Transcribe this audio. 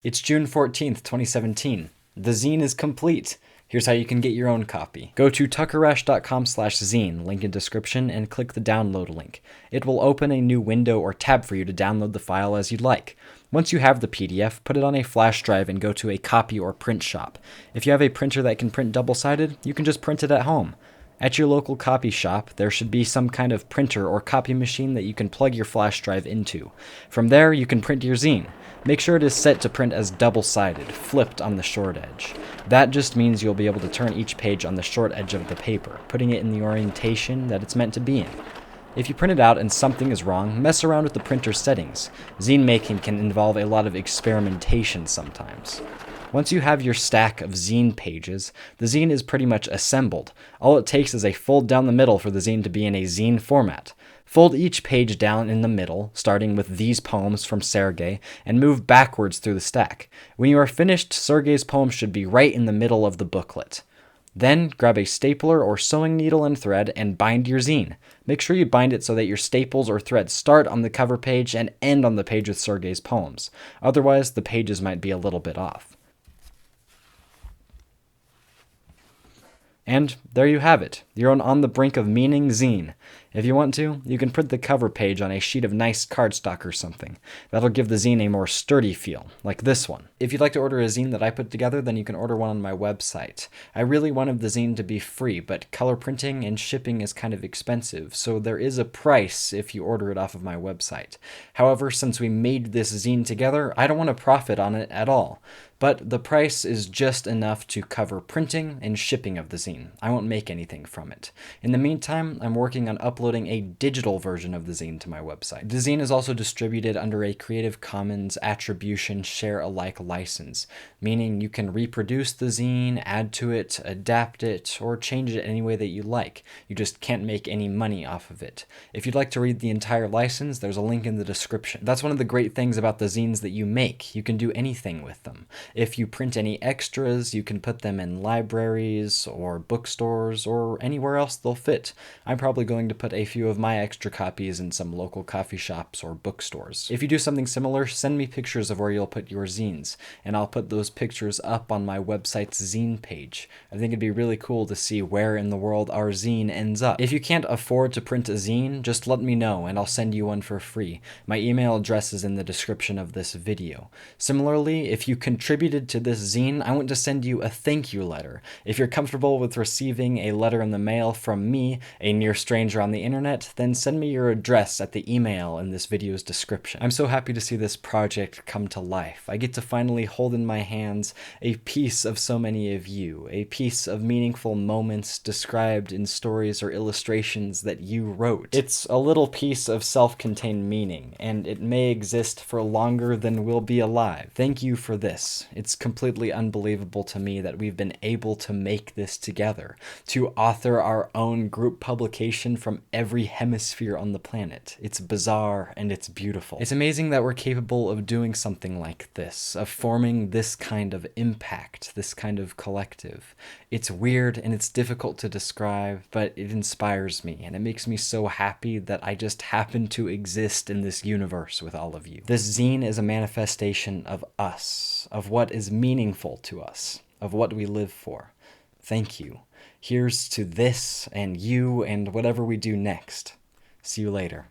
It's June 14th, 2017. The zine is complete. Here's how you can get your own copy. Go to tuckerrash.com/zine, link in description, and click the download link. It will open a new window or tab for you to download the file as you'd like. Once you have the PDF, put it on a flash drive and go to a copy or print shop. If you have a printer that can print double-sided, you can just print it at home. At your local copy shop, there should be some kind of printer or copy machine that you can plug your flash drive into. From there, you can print your zine. Make sure it is set to print as double-sided, flipped on the short edge. That just means you'll be able to turn each page on the short edge of the paper, putting it in the orientation that it's meant to be in. If you print it out and something is wrong, mess around with the printer's settings. Zine making can involve a lot of experimentation sometimes. Once you have your stack of zine pages, the zine is pretty much assembled. All it takes is a fold down the middle for the zine to be in a zine format. Fold each page down in the middle, starting with these poems from Sergej, and move backwards through the stack. When you are finished, Sergej's poem should be right in the middle of the booklet. Then, grab a stapler or sewing needle and thread and bind your zine. Make sure you bind it so that your staples or threads start on the cover page and end on the page with Sergej's poems. Otherwise, the pages might be a little bit off. And there you have it, your own On the Brink of Meaning zine. If you want to, you can print the cover page on a sheet of nice cardstock or something. That'll give the zine a more sturdy feel, like this one. If you'd like to order a zine that I put together, then you can order one on my website. I really wanted the zine to be free, but color printing and shipping is kind of expensive, so there is a price if you order it off of my website. However, since we made this zine together, I don't want to profit on it at all. But the price is just enough to cover printing and shipping of the zine. I won't make anything from it. In the meantime, I'm working on uploading a digital version of the zine to my website. The zine is also distributed under a Creative Commons Attribution Share Alike license, meaning you can reproduce the zine, add to it, adapt it, or change it any way that you like. You just can't make any money off of it. If you'd like to read the entire license, there's a link in the description. That's one of the great things about the zines that you make. You can do anything with them. If you print any extras, you can put them in libraries or bookstores or anywhere else they'll fit. I'm probably going to put a few of my extra copies in some local coffee shops or bookstores. If you do something similar, send me pictures of where you'll put your zines, and I'll put those pictures up on my website's zine page. I think it'd be really cool to see where in the world our zine ends up. If you can't afford to print a zine, just let me know and I'll send you one for free. My email address is in the description of this video. Similarly, if you contributed to this zine, I want to send you a thank you letter. If you're comfortable with receiving a letter in the mail from me, a near stranger on the internet, then send me your address at the email in this video's description. I'm so happy to see this project come to life. I get to finally hold in my hands a piece of so many of you, a piece of meaningful moments described in stories or illustrations that you wrote. It's a little piece of self-contained meaning, and it may exist for longer than we'll be alive. Thank you for this. It's completely unbelievable to me that we've been able to make this together, to author our own group publication from every hemisphere on the planet. It's bizarre and it's beautiful. It's amazing that we're capable of doing something like this, of forming this kind of impact, this kind of collective. It's weird and it's difficult to describe, but it inspires me and it makes me so happy that I just happen to exist in this universe with all of you. This zine is a manifestation of us, of what is meaningful to us, of what we live for. Thank you. Here's to this and you and whatever we do next. See you later.